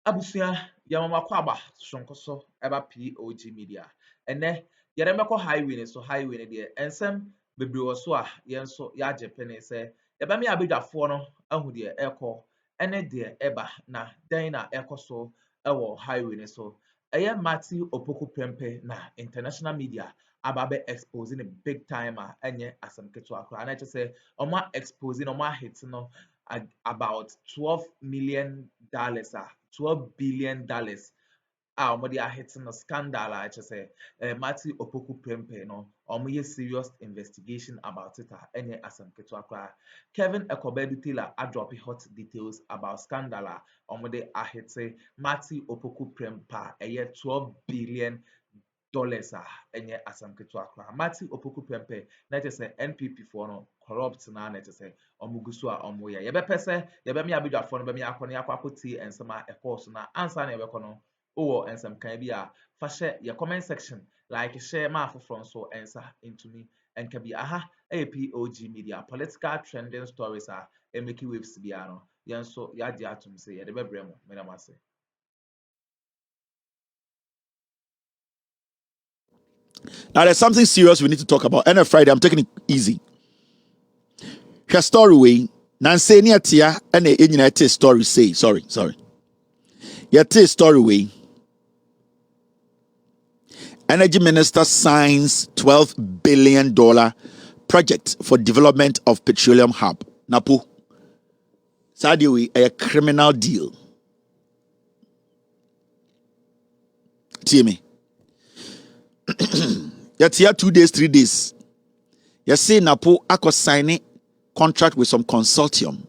Abusia yamama kwaba sonkoso eba POG Media. Ene yeremeko highway ne so highway ne de ensem bebre wo so a yenso ya jepene se yeba me abedwafo no ahu de eko ene de eba na den na ekoso ewo highway ne so. Eye Mati Opoku Prempe na international media ababe exposing a big time enye asem keto akra na say oma exposing oma hit no about $12 million $12 billion omo they are hitting a scandal I just say Mati Opoku Prempe no omo serious investigation about it any asem keto akra Kevin Ekobedu Taylor a drop hot details about scandal omo they are hitting Mati Opoku Prempa $12 billion enye asem keto akra Mati Opoku Prempe na just say NPP for no corrupt na just say omugusu a omo ye be pese ye be me abedwafo no be me akọ na yakọ ensema ekọ so na answer na ye be kono owo ensem kan bi a fa share your comment section like share ma afoforo so answer into me and can be aha POG Media political trending stories are make waves bia no yen so ya di atum say ye de bebre mo me na mase. Now there's something serious we need to talk about. And Friday, I'm taking it easy. Her story way. Nancy ni atia and the United story say sorry. Your story way. Energy Minister signs $12 billion project for development of petroleum hub. NAPO. Sadly, a criminal deal. See me. Yet here 2 days, 3 days. You see NAPO ako signing contract with some consortium.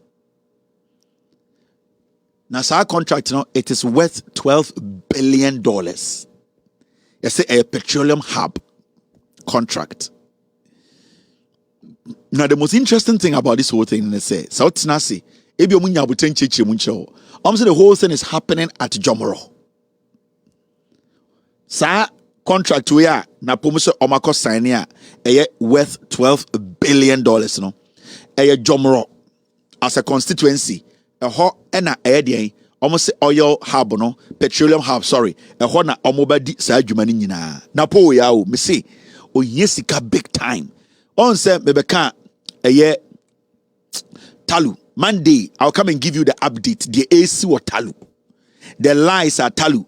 Now, our contract, it is worth $12 billion. You see a petroleum hub contract. Now, the most interesting thing about this whole thing is South Nasi, the whole thing is happening at Jomoro. Sa contract we are na pomuso omako sign ya worth $12 billion no. Jomoro as a constituency. Ho ena de almost oil hub no, petroleum hub sorry. Ho na omobadi sa adwuma ni nyina. Na po ya o me say o yesika big time. On say mebeka Talu Monday I'll come and give you the update. The AC or Talu. The lies are Talu.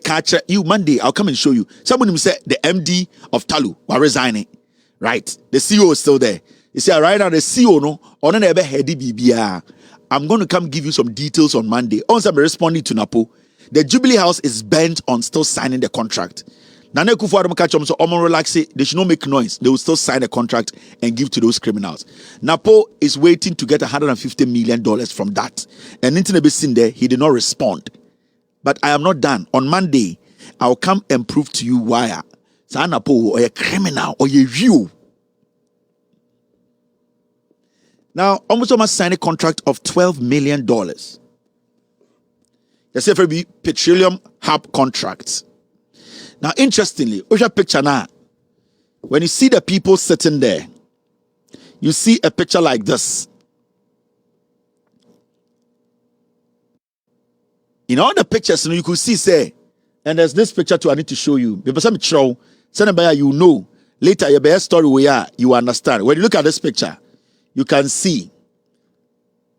Catcher you Monday I'll come and show you. Someone said the MD of Talu are resigning. Right. The CEO is still there. You see right now the CEO no on never heady BBR. I'm going to come give you some details on Monday. Also, I'm responding to NAPO. The Jublie House is bent on still signing the contract. Nane Akuffo Addo catch them so Omo relax it. They should not make noise. They will still sign the contract and give to those criminals. NAPO is waiting to get $150 million from that. And Internet be seen there, he did not respond. But I am not done. On Monday, I'll come and prove to you why. Sa NAPO or a criminal or a you. Now, almost signed a contract of $12 million. Let's say for the petroleum hub contracts. Now, interestingly, what's your picture now? When you see the people sitting there, you see a picture like this. In all the pictures, you could see, say, and there's this picture too I need to show you. Because I'm sure, you know, later your best story we are, you understand. When you look at this picture, you can see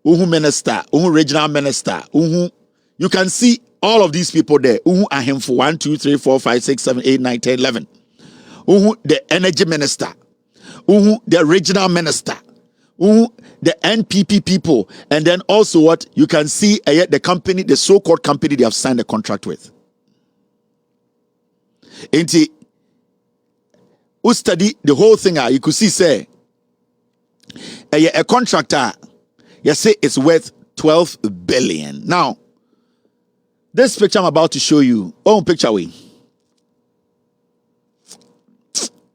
minister, regional minister, you can see all of these people there. Are him for 1, 2, 3, 4, 5, 6, 7, 8, 9, 10, 11. The energy minister, the regional minister, the NPP people, and then also what you can see the company, the so-called company they have signed a contract with. Who study the whole thing? You could see say a contractor. You say it's worth $12 billion. Now, this picture I'm about to show you. Oh, picture we.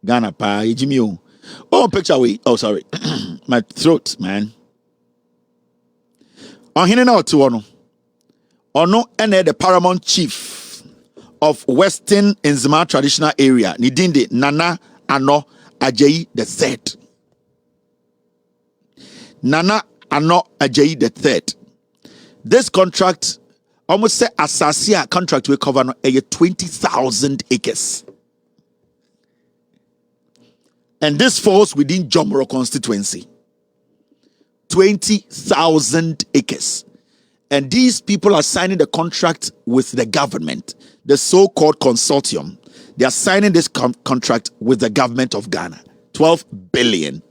Ghana pa, Jimmy. Oh, picture we. Oh, sorry, my throat, man. On here now to ono. Ono ene the paramount chief of Western Nzima traditional area. Nidinde Nana Ano Ajayi the third. Nana Ano Ajayi the third. This contract almost say assassia contract we cover no 20,000 acres. And this falls within Jomoro constituency. 20,000 acres. And these people are signing the contract with the government, the so-called consortium. They are signing this contract with the government of Ghana. 12 billion.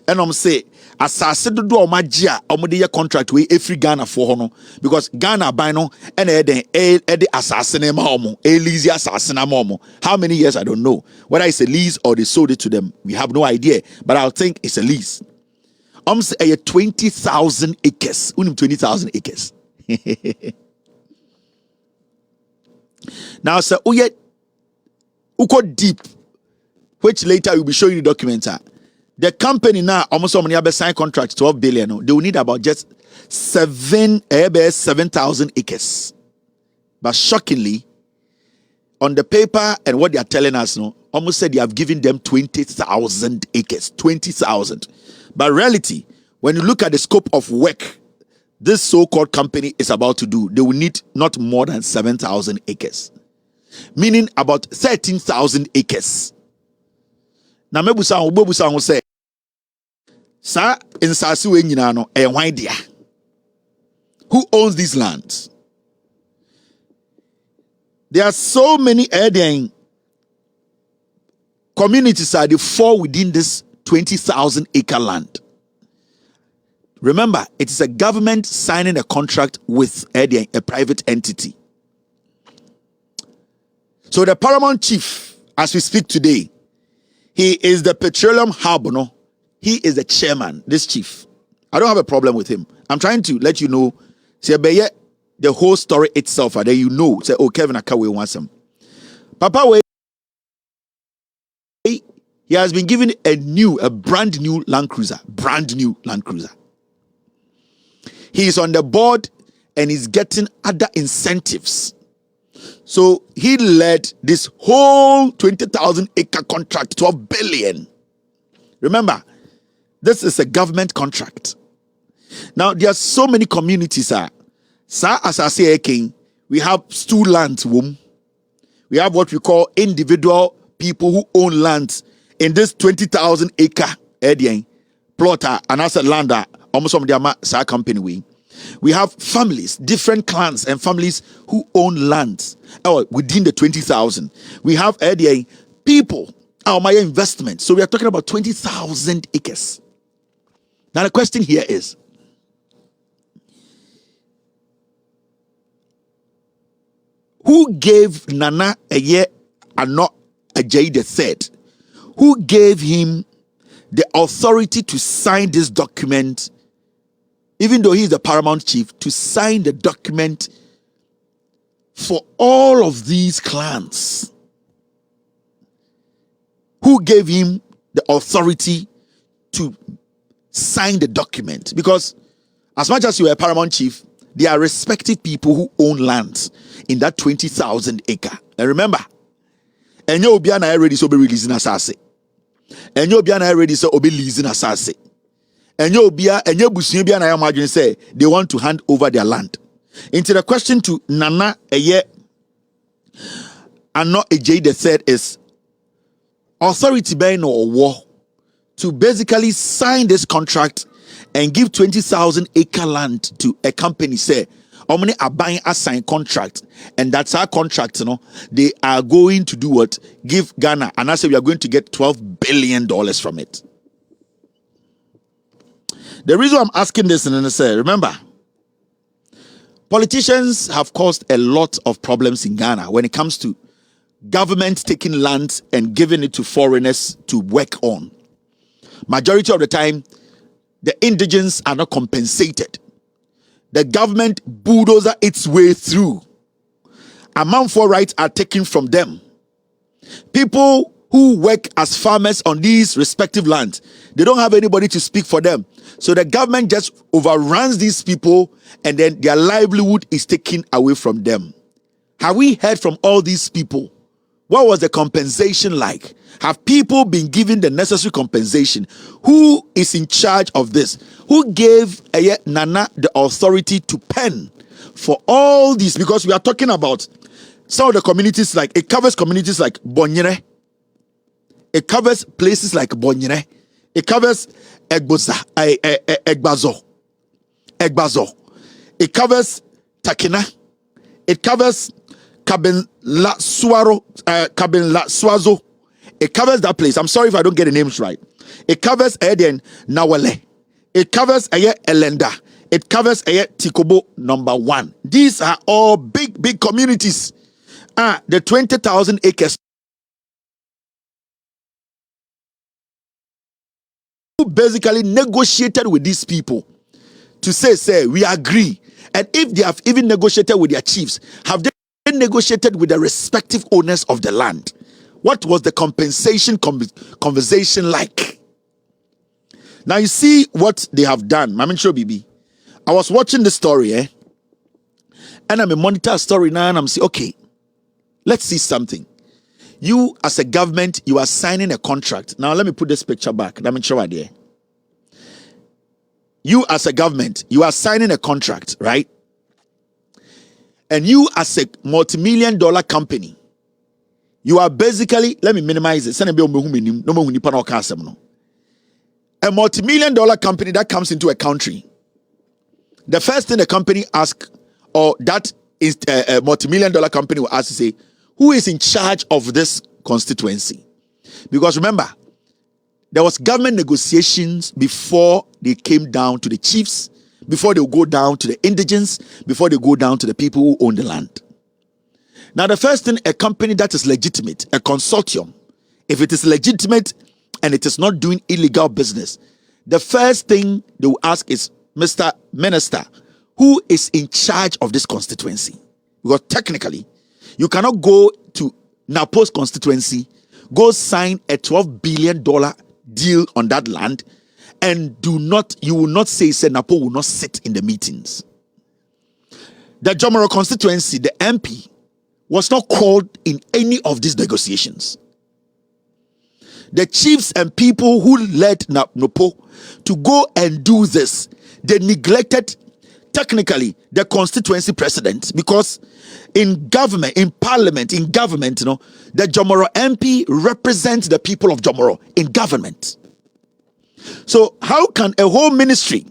And I'm saying, asase dodo o magia omode ye contract we every Ghana for hono because Ghana buy no and e asase na ma omo lease asase na ma omo. How many years I don't know. Whether it's a lease or they sold it to them, we have no idea, but I'll think it's a lease. Say 20,000 acres. 20,000 acres. Now sir, uko deep, which later we'll be showing you the document. The company now almost how many sign contract 12 billion. They will need about just 7,000 acres. But shockingly, on the paper and what they are telling us, no, almost said they have given them 20,000 acres. 20,000. But reality, when you look at the scope of work this so-called company is about to do, they will need not more than 7,000 acres. Meaning about 13,000 acres. Now, mebusa will say, Sir, in Sasu Enyinano, who owns these lands? There are so many communities that they fall within this 20,000 acre land. Remember, it is a government signing a contract with a private entity. So the paramount chief, as we speak today, he is the petroleum hub, no? He is the chairman, this chief. I don't have a problem with him. I'm trying to let you know, say, the whole story itself, and then you know, say, oh, Kevin Akawe wants him. Papa, he has been given a brand new Land Cruiser. Brand new Land Cruiser. He is on the board and he's getting other incentives. So he led this whole 20,000 acre contract, 12 billion. Remember, this is a government contract. Now, there are so many communities. As I say, we have stool lands. We have what we call individual people who own lands in this 20,000 acre plotter and as a lander, almost some of the company. We have families, different clans and families who own lands within the 20,000. We have people, my investment. So we are talking about 20,000 acres. Now the question here is, who gave Nana Ano Ajayi the third? Who gave him the authority to sign this document, even though he is the paramount chief, to sign the document for all of these clans? Who gave him the authority to sign the document? Because as much as you are a paramount chief, there are respective people who own lands in that 20,000 acre. And remember, and you be ready to be releasing asase. And you be ready to be leasing asase. And you be imagine say they want to hand over their land. Into the question to Nana Ano Ajayi the third is authority by no war to basically sign this contract and give 20,000 acre land to a company, say, how many are buying a signed contract, and that's our contract, they are going to do what? Give Ghana, and I say we are going to get $12 billion from it. The reason I'm asking this, and I say, remember, politicians have caused a lot of problems in Ghana when it comes to government taking land and giving it to foreigners to work on. Majority of the time, the indigents are not compensated. The government bulldozer its way through. Amount-for rights are taken from them. People who work as farmers on these respective lands, they don't have anybody to speak for them. So the government just overruns these people and then their livelihood is taken away from them. Have we heard from all these people? What was the compensation like? Have people been given the necessary compensation? Who is in charge of this? Who gave Nana the authority to pen for all these, because we are talking about some of the communities, like it covers communities like Bonyere, it covers places like Bonyere, it covers Egbazo, it covers Takina, it covers Kabinla Swazo, it covers that place. I'm sorry if I don't get the names right. It covers Eden Nawale, it covers Elenda, it covers Tikobo number 1. These are all big communities. The 20,000 acres who basically negotiated with these people to say we agree. And if they have even negotiated with their chiefs, have they negotiated with the respective owners of the land? What was the compensation conversation like? Now you see what they have done. Mamin Show Bibi, I was watching the story, and I'm a monitor story now, and I'm saying, okay, let's see something. You as a government, you are signing a contract. Now let me put this picture back. Let me show you there. You as a government, you are signing a contract, right? And you as a multi-million-dollar company, you are basically, let me minimize it. A multi-million-dollar company that comes into a country, the first thing the company asks, or that is a multi-million-dollar company will ask to say, who is in charge of this constituency? Because remember, there was government negotiations before they came down to the chiefs, before they go down to the indigents, before they go down to the people who own the land. Now, the first thing, a company that is legitimate, a consortium, if it is legitimate and it is not doing illegal business, the first thing they will ask is, Mr. Minister, who is in charge of this constituency? Because technically, you cannot go to NAPO's constituency, go sign a $12 billion deal on that land, and you will not say NAPO will not sit in the meetings. The Jomoro constituency, the MP, was not called in any of these negotiations. The chiefs and people who led NAPO to go and do this, they neglected technically the constituency president, because in government, in parliament, in government, the Jomoro MP represents the people of Jomoro in government. So how can a whole ministry,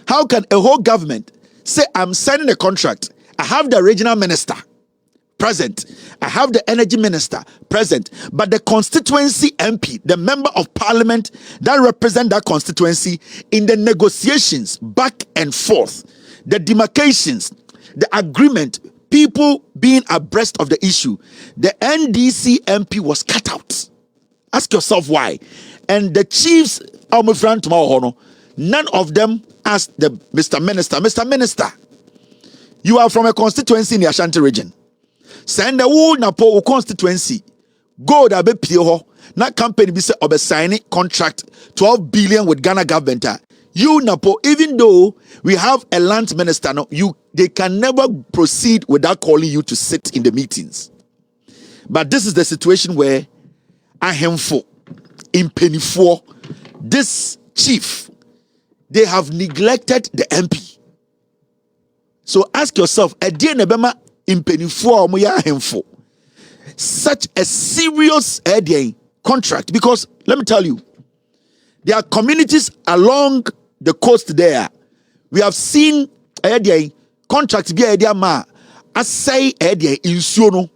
how can a whole government say, I'm signing a contract, I have the regional minister present, I have the energy minister present, but the constituency MP, the member of parliament that represent that constituency in the negotiations back and forth, the demarcations, the agreement, people being abreast of the issue, the NDC MP was cut out. Ask yourself why. And the chiefs, none of them asked the Mr. Minister, you are from a constituency in the Ashanti region. Send the whole NAPO constituency. Go to the na company be signing contract 12 billion with Ghana government. You NAPO, even though we have a land minister, they can never proceed without calling you to sit in the meetings. But this is the situation where Ahemfo, in Penifo, this chief, they have neglected the MP. So ask yourself, a dděn nebema in Penifo moya Ahemfo, such a serious contract, because let me tell you, there are communities along the coast there. We have seen contract be I say in Siono,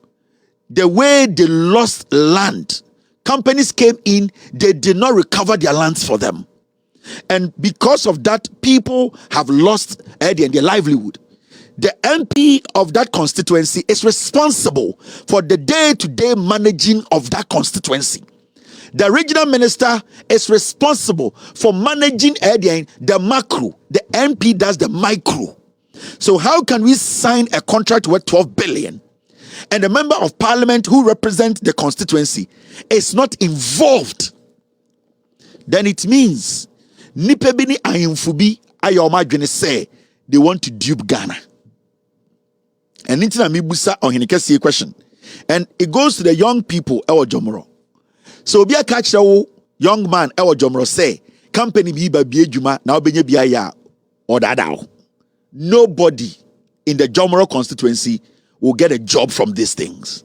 the way they lost land. Companies came in, they did not recover their lands for them. And because of that, people have lost their livelihood. The MP of that constituency is responsible for the day-to-day managing of that constituency. The regional minister is responsible for managing the macro. The MP does the micro. So how can we sign a contract worth 12 billion and the member of parliament who represents the constituency is not involved? Then it means Nipebini Ayimfubi Ayoma say they want to dupe Ghana. And into Mibusa on Hinikesi question. And it goes to the young people, Ewa Jomoro. So be a catch the young man, Ewa Jomoro say, company be juma now be ya or that. Nobody in the Jomoro constituency will get a job from these things.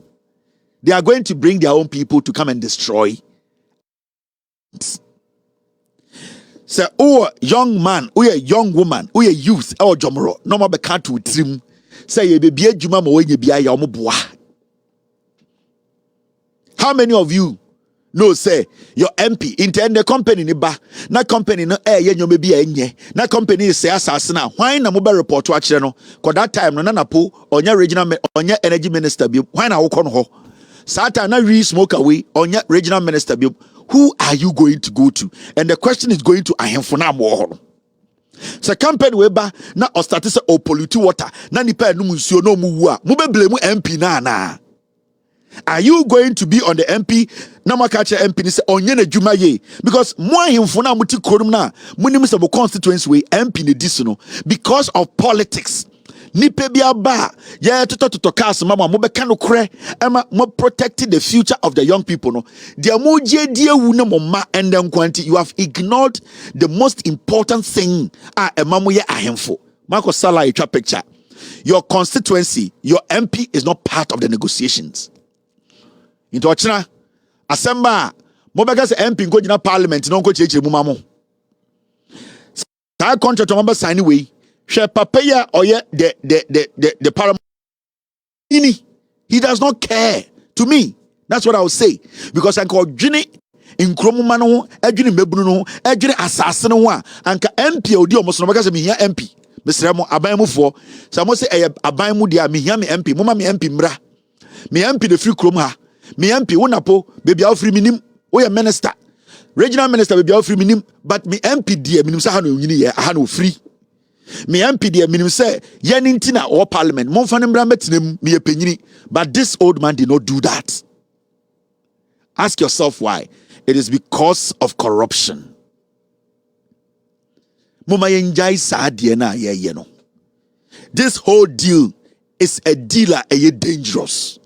They are going to bring their own people to come and destroy. Say, oh, young man, oh, young woman, oh, youth, oh, Jomoro, no more be to trim. Say, ye be a juma mo ye be a yamuboa. How many of you know say your MP intend the company ni ba na company no ye nyome bi enye na company say asase na why na mo be report to akire no cause that time no na NAPO onya regional onya energy minister bi why na wo no ho sata na we smoke away onya regional minister bi who are you going to go to? And the question is going to ahemfo na mo ho. So company we ba na o start say o pollute water na nipa enum nsuo no mu wu a mo be blame MP na. Are you going to be on the MP? Namakacha MP say onye na dwuma ye because mo ahemfo na muti korum na munim se bo constituency we MP ne disono because of politics. Nipa bia ba ye toto cast mama mo be ka no kre ema mo protecting the future of the young people no. Dia mo je die wu na mo ma and then kwanti you have ignored the most important thing ema mo ye ahemfo. Marco Sala etwa picture. Your constituency, your MP is not part of the negotiations. Into Ochina, Assemba, Mobagas MP go to Parliament, no go to Mumamo. That contract number sign away, share papaya or yet the Parliament. He does not care. To me, that's what I would say. Because I call Ginny in Cromumano, Edwin Mebuno, Edwin Assassin, and MP or almost no because I'm here MP. Mr. Ramo, Abayamu for, someone say Abayamu dia, me here me MP, Mumma me MP Mra, me MP the free Croma. Me MP wonapo baby a free minim we minister regional minister baby a free minim but me MP dear minim sa hanu nyini ye hanu free me MP dear minim say ye ntina or parliament mon fa mbra metinem me penyini but this old man did not do that. Ask yourself why. It is because of corruption. Mama yenjai sa de na ye no. This whole deal is a dealer a dangerous.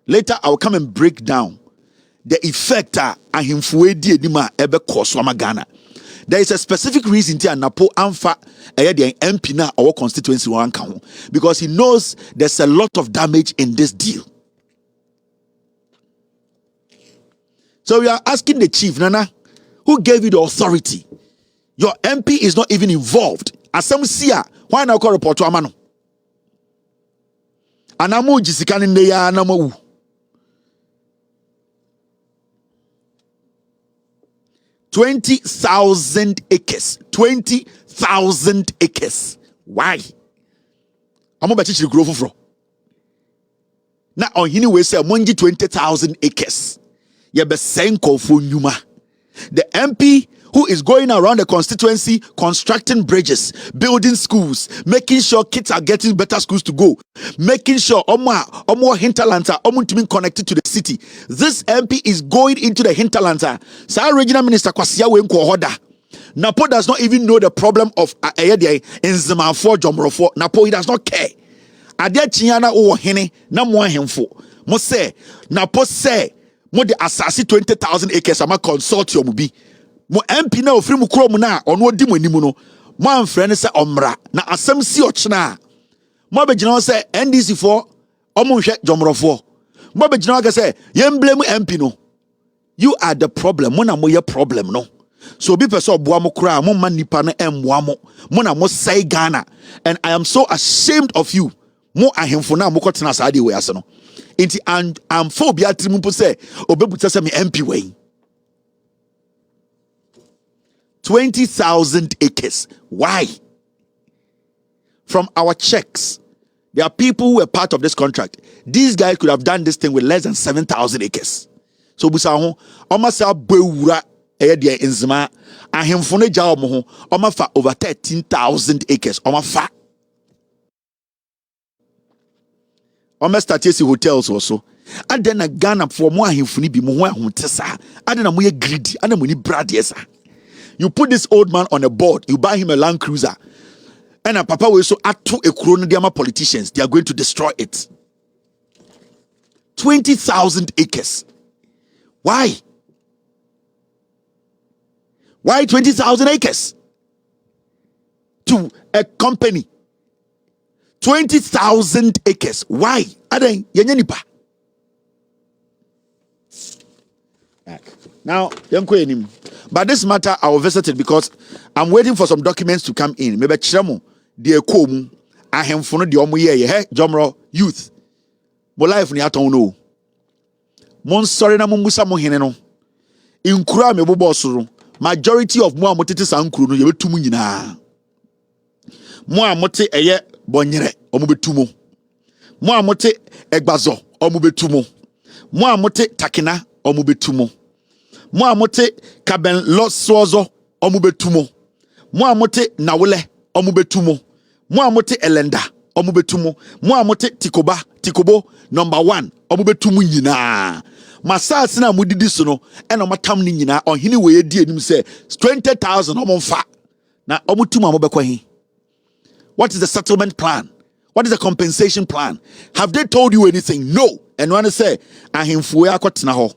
Later, I will come and break down the effect Ghana. There is a specific reason to NAPO Anfa the MP na our constituency one count because he knows there's a lot of damage in this deal. So we are asking the chief, Nana, who gave you the authority? Your MP is not even involved. Xp0sě, why now call report to Amano? Anamu jisikani neya anamu. 20,000 acres. 20,000 acres. Why? I'm about to grow for. Now, on any way, say, 20,000 acres. You be saying for Numa. The MP who is going around the constituency constructing bridges, building schools, making sure kids are getting better schools to go, making sure more hinterlands are connected to the city. This MP is going into the hinterlands. Sa regional minister Kwasiya Wenko Hoda. NAPO does not even know the problem of in Zema 4 Jomoro 4. NAPO, he does not care. Adia Chiana o hene na mo ahemfo. Mo say NAPO say mo de asasi 20,000 acres ama consortium bi. Mo MP na ofiri mu krom na ono di mo animu no mo amfre ne se omra na Xp0sě ochina mo abegina se NDC for omo hwe jomrofo mo abegina ga se yem blame MP no. You are the problem. Mo na mo ye problem no. So be person boa mo kra mo man nipa no emboa mo na mo say Ghana, and I am so ashamed of you. Mo ahemfo na mo kotena saade we ase no. Inti am phobia trimpo se obebuta se me MP wey. 20,000 acres. Why? From our checks, there are people who were part of this contract. These guys could have done this thing with less than 7,000 acres. So busaho, almost a bewura area in Zima, and him for the almost over 13,000 acres. Almost start hotels also. And then a Ghana for more him for be more tesa. And then I'm greedy. And I'm brad yes. You put this old man on a board, you buy him a Land Cruiser, and a papa will so add to a Corona politicians, they are going to destroy it. 20,000 acres. Why? Why 20,000 acres? To a company 20,000 acres. Why? Aden yenye nipa. Now, but this matter I will visit it because I'm waiting for some documents to come in. Maybe chiramo de kom ahemfo no de omo ye he Jomro youth. Mo life ni aton no. Mon sorry na mo musa mo hene no. Inkura me bobo soro. Majority of mo amotete sankuru no ye betum nyina. Mo amote eye bonyere omo betumo. Mo amote egbazo omo betumo. Mo amote takena omo betumo. Mo amote kaben losozo omo betumo. Mo amote nawole omo betumo. Mo amote elenda omo betumo. Mo amote tikobo number 1 omo betumo nyina. Masas na mudidi so no e na matam ni nyina ohini we di anim say 20,000 omo mfa na omo tuma mo bekwa hi. What is the settlement plan? What is the compensation plan? Have they told you anything? No. And when I say ahemfo akotena ho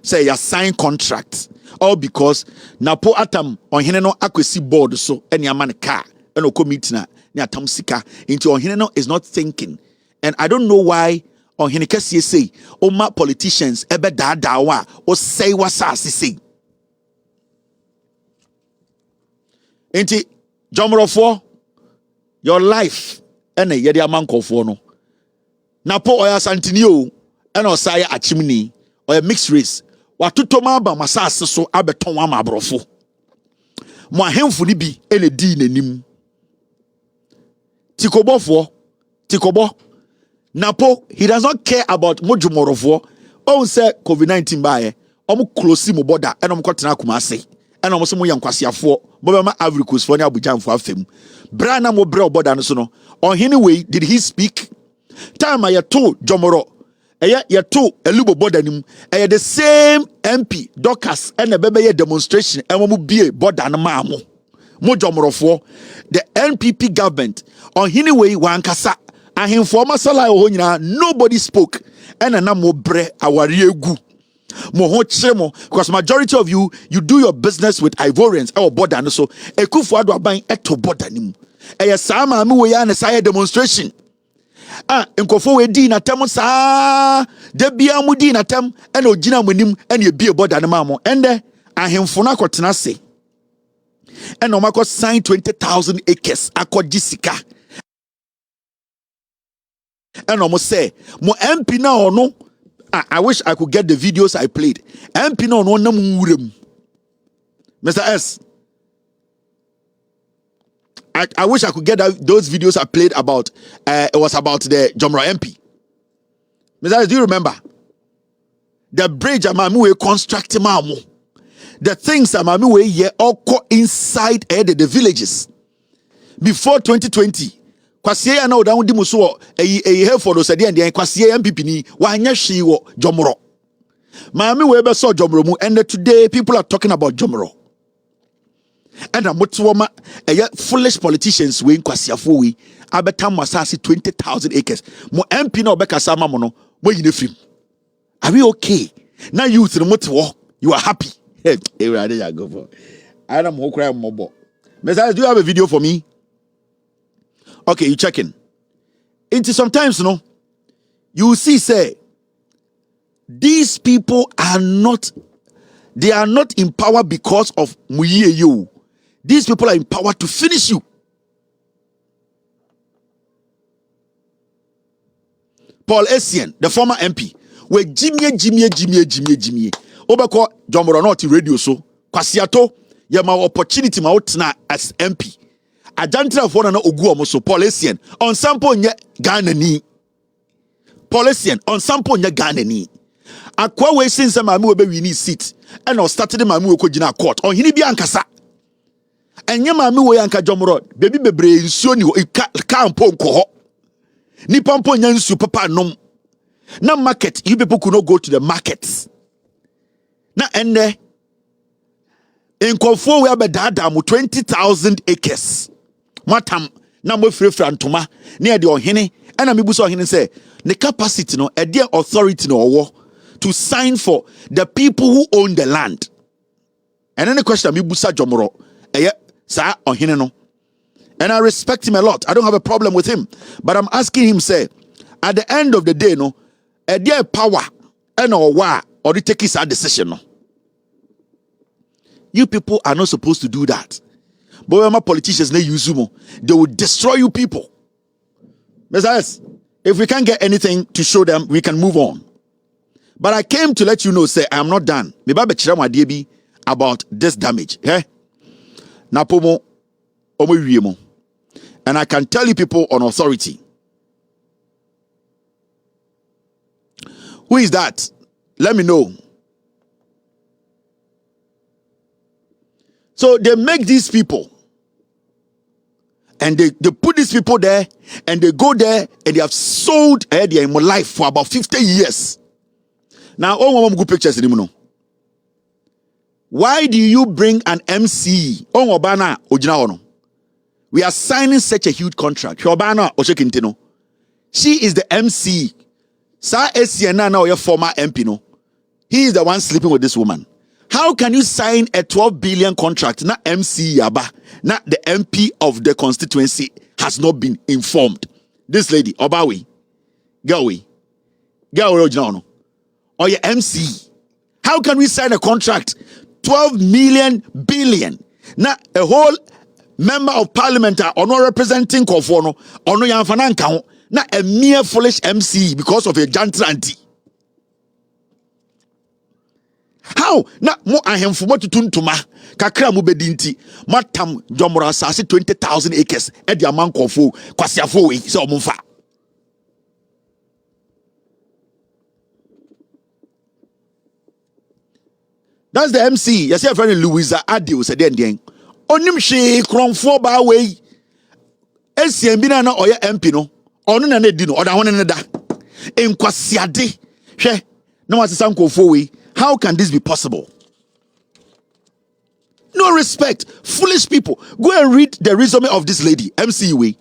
say you sign contract all because NAPO atam ohene no akwesi board so ene amane car ene committee na atam sika into ohene no is not thinking. And I don't know why ohene kese say oma politicians ebe da wa o say wasase say enti Jomrofo your life ene yede amankofo no NAPO oya santini o ene osaya achimni or a mixed race. Watutoma ba masase so abeton wa mabrofo. Mo ahemfo ni bi ene di nanim. Tikobo. NAPO, he does not care about mojumorofo. On say COVID-19 bae, omo close mo border eno mo kwatena Kumase. Eno mo so mo yankwasiafo, bo ma Ivory Coast for ni Abujanfo afem. Bra na mo bre border no so no. On anyway, did he speak? Time I told Jomoro to elubo border nim the same MP Docas and a baby demonstration and mo be border na mo Jomorofo the NPP government on anyway wan kasa ahemfo masala ho nyina nobody spoke and na mo bre awari egu mo ho chemo because majority of you do your business with Ivorians or border no so Akuffo Addo aban eto border nim saa ma me we ya na say demonstration nkofo we di na tem saa de bia mu di na tem e na ogina monim e na ebie border na mamo ende ahemfo na kotena se e na omako sign 20,000 acres akodi sika e na omo say mo MP na ono I wish I could get the videos I played MP na ono nam wurem Mr. S I wish I could get those videos I played about. It was about the Jomro MP. Mr. Do you remember? The bridge we construct mamu. The things we here all inside the villages. Before 2020. Kwasiye ya na oda ndi muso here for those and the kwasiye MPP ni wanya shi wo Jomro. Mami we be so Jomro mu and today people are talking about Jomro. And a mutwoma foolish politicians we kwasiafo we abetam wasasi 20,000 acres. Mo MP na obeka sama mo no mo yinefrim. Are we okay? Now youth no mutwo you are happy. Hey, I go for. I am ho cry mobo. Messiah, do you have a video for me? Okay, you checking. Into sometimes you see say these people are not in power because of muye you. These people are in power to finish you. Paul Essien, the former MP, where Jimmy. Obeko Jomro not radio so. Kwasiato, ya ma opportunity ma otna as MP. Ajantra for na ogu omoso Paul Essien. On sample nye Ghana ni. Paul Essien, on sample nye Ghana ni. Akwa we since mami we be wini seat. And I started mami we ko jina court. On hini bi ankasa. Enye mami we anka Jomro baby bebre nsuo ni ho ka mpo nko ho ni pampo nya nsuo papa nom na market you people could not go to the markets na enne nkofo we abedada mo 20,000 acres matam na mo frefra ntoma na e de ohene na mebuso ohene say the capacity no e de authority no owo to sign for the people who own the land and then the question mebusa Jomro sa ohene no And I respect him a lot. I don't have a problem with him. But I'm asking him, say, at the end of the day, no, a dear power and or why or the take his decision. No. You people are not supposed to do that. But when my politicians they use you, they will destroy you people. Besides, if we can't get anything to show them, we can move on. But I came to let you know, say, I am not done. About this damage. Hey? Napomo, omo. And I can tell you people on authority. Who is that? Let me know. So they make these people and they put these people there and they go there and they have sold their life for about 50 years. Now, all good pictures anymore. Why do you bring an MC? We are signing such a huge contract. She is the MC. Sa Esiena now your former MP no. He is the one sleeping with this woman. How can you sign a 12 billion contract? Not MC Yaba, not the MP of the constituency has not been informed. This lady, Obawi, girl original, or your MC. How can we sign a contract? 12 billion. Now a whole member of parliament or not representing Kofono or no Yanfanan count. Not a mere foolish MC because of a jantranti. How? Na mo ahemfo to tuntuma kakra mo bedinti matam jomora sase 20,000 acres e dia man kofo kwasiafo we se omfa. That's the MC. You see a friend Louisa Addo said den onim hwe kronfo ba we esiem bi na oye MP no ono na di no oda ho ne da enkwasiade hwe na wasesa nkofo we. How can this be possible? No respect. Foolish people. Go and read the resume of this lady. MCUA.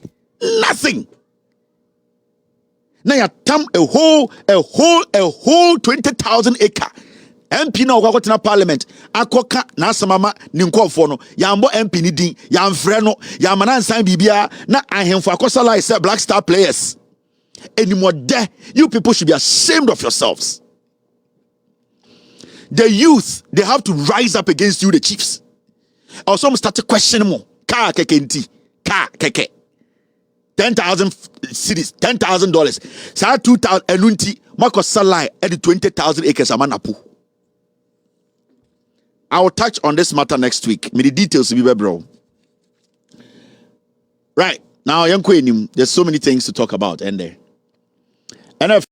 Nothing. Now you tam a whole 20,000 acre. MP na got in parliament. Akoka na samama ni nkofo no. Yambo MP ni din. Yamfre no. Yamana sign bibia na ahemfo akosa like say Black Star players. Anymore there. You people should be ashamed of yourselves. The youth, they have to rise up against you, the chiefs. Or some start to question more. Car keke. 10,000 cities, $10,000. Sa 2,000 enunti Marcos Salai at the 20,000 acres amanapu. I will touch on this matter next week. Me the details will be bro. Right now, there's so many things to talk about, and there. And if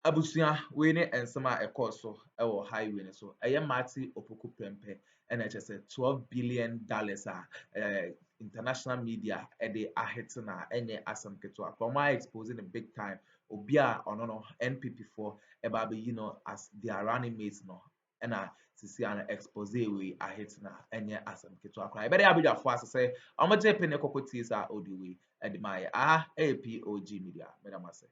Abusia we ne ensema ekoso ewo highway ne so eye mati opoku pempe and $12 billion international media de ahit na enye asam keto akoma exposing a big time obia ono NPP for eba be as their running mates no na sisi an expose we ahit na enye asam keto akwa ebe dey abidwa fo asese omo je pe ne kokoti sa odi we e di my POG Media medamase.